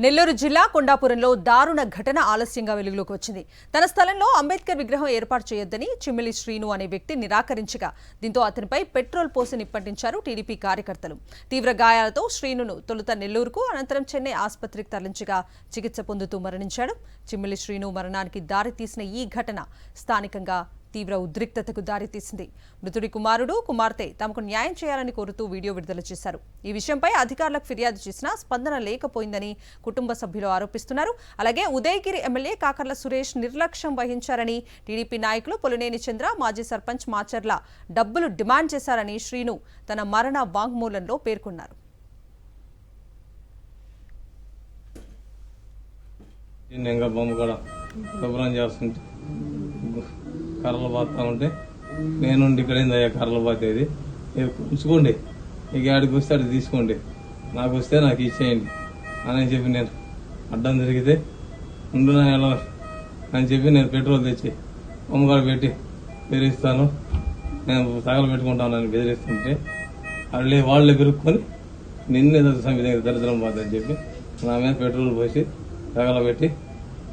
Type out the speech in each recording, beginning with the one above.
నెల్లూరు జిల్లా కొండాపురంలో దారుణ ఘటన ఆలస్యంగా వెలుగులోకి వచ్చింది. తన స్థలంలో అంబేద్కర్ విగ్రహం ఏర్పాటు చేయొద్దని చిమ్మిలి శ్రీను అనే వ్యక్తి నిరాకరించగా దీంతో అతనిపై పెట్రోల్ పోసి నిప్పంటించారు టీడీపీ కార్యకర్తలు. తీవ్ర గాయాలతో శ్రీనును తొలుత నెల్లూరుకు, అనంతరం చెన్నై ఆసుపత్రికి తరలించగా చికిత్స పొందుతూ మరణించాడు. చిమ్మిలి శ్రీను మరణానికి దారితీసిన ఈ ఘటన స్థానికంగా తీవ్ర ఉద్రిక్తతకు దారితీసింది. మృతుడి కుమారుడు, కుమార్తె తమకు న్యాయం చేయాలని కోరుతూ వీడియో విడుదల చేశారు. ఈ విషయంపై అధికారులకు ఫిర్యాదు చేసినా స్పందన లేకపోయిందని కుటుంబ సభ్యులు ఆరోపిస్తున్నారు. అలాగే ఉదయగిరి ఎమ్మెల్యే కాకర్ల సురేష్ నిర్లక్ష్యం వహించారని టీడీపీ నాయకులు పొలినేని చంద్ర, మాజీ సర్పంచ్ మాచర్ల డబ్బులు డిమాండ్ చేశారని శ్రీను తన మరణ వాంగ్మూలంలో పేర్కొన్నారు. కర్రలు బాతా ఉంటే నేను ఇక్కడ ఏందయ్యా కర్రలు బాతేది ఉంచుకోండి, ఇక ఆడికి వస్తే అడిగి తీసుకోండి, నాకు వస్తే నాకు ఇచ్చేయండి అని చెప్పి నేను అడ్డం తిరిగితే ఉండు ఎలా అని చెప్పి నేను పెట్రోల్ తెచ్చి అమ్మగారు పెట్టి బెదిరిస్తాను, నేను తగలు పెట్టుకుంటానని బెదిరిస్తుంటే వాళ్ళే పెరుక్కొని నిన్నే దరిద్రం పోతుందని చెప్పి నా మీద పెట్రోల్ పోసి తగలబెట్టి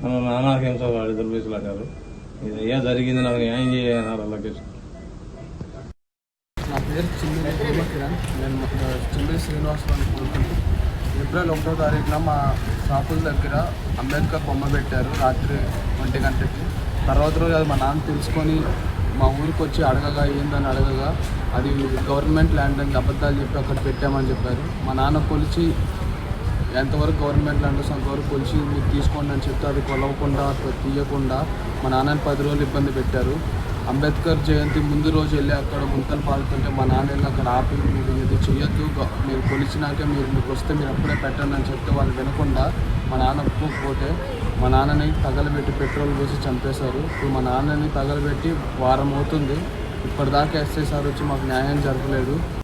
మనం నానాహింస వాళ్ళు ఇద్దరు పోసులాడారు. ఇది అయ్యా జరిగింది, నాకు న్యాయం చేయన్నారు. అలాగే నా పేరు కిరణ్, నేను చిమ్మిలి శ్రీనివాసరావు కోరుకుంటున్నాను. ఏప్రిల్ 1వ తారీఖున మా షాపుల దగ్గర అంబేద్కర్ బొమ్మ పెట్టారు రాత్రి 1 గంటకి. తర్వాత రోజు అది మా నాన్న తెలుసుకొని మా ఊరికి వచ్చి అడగగా ఏందని అడగగా అది గవర్నమెంట్ ల్యాండ్ అని అబద్ధాలు చెప్పి అక్కడ పెట్టామని చెప్పారు. మా నాన్న కొలిచి ఎంతవరకు గవర్నమెంట్ ల్యాండ్ అంతవరకు కొలిచి మీరు తీసుకోండి అని చెప్తే అది కొలవకుండా తీయకుండా మా నాన్నని 10 రోజులు ఇబ్బంది పెట్టారు. అంబేద్కర్ జయంతి ముందు రోజు వెళ్ళి అక్కడ గుంతలు పాడుతుంటే మా నాన్న వెళ్ళి అక్కడ ఆపి మీరు ఇది చేయొద్దు, మీరు కొలిచినాకే మీకు వస్తే మీరు అప్పుడే పెట్టండి అని చెప్తే వాళ్ళు వినకుండా మా నాన్న ఒప్పుకోకపోతే మా నాన్నని తగలబెట్టి పెట్రోల్ పోసి చంపేశారు. ఇప్పుడు మా నాన్నని తగలబెట్టి వారం అవుతుంది, ఇప్పటిదాకా ఎస్ఐ సార్ వచ్చి మాకు న్యాయం జరగలేదు.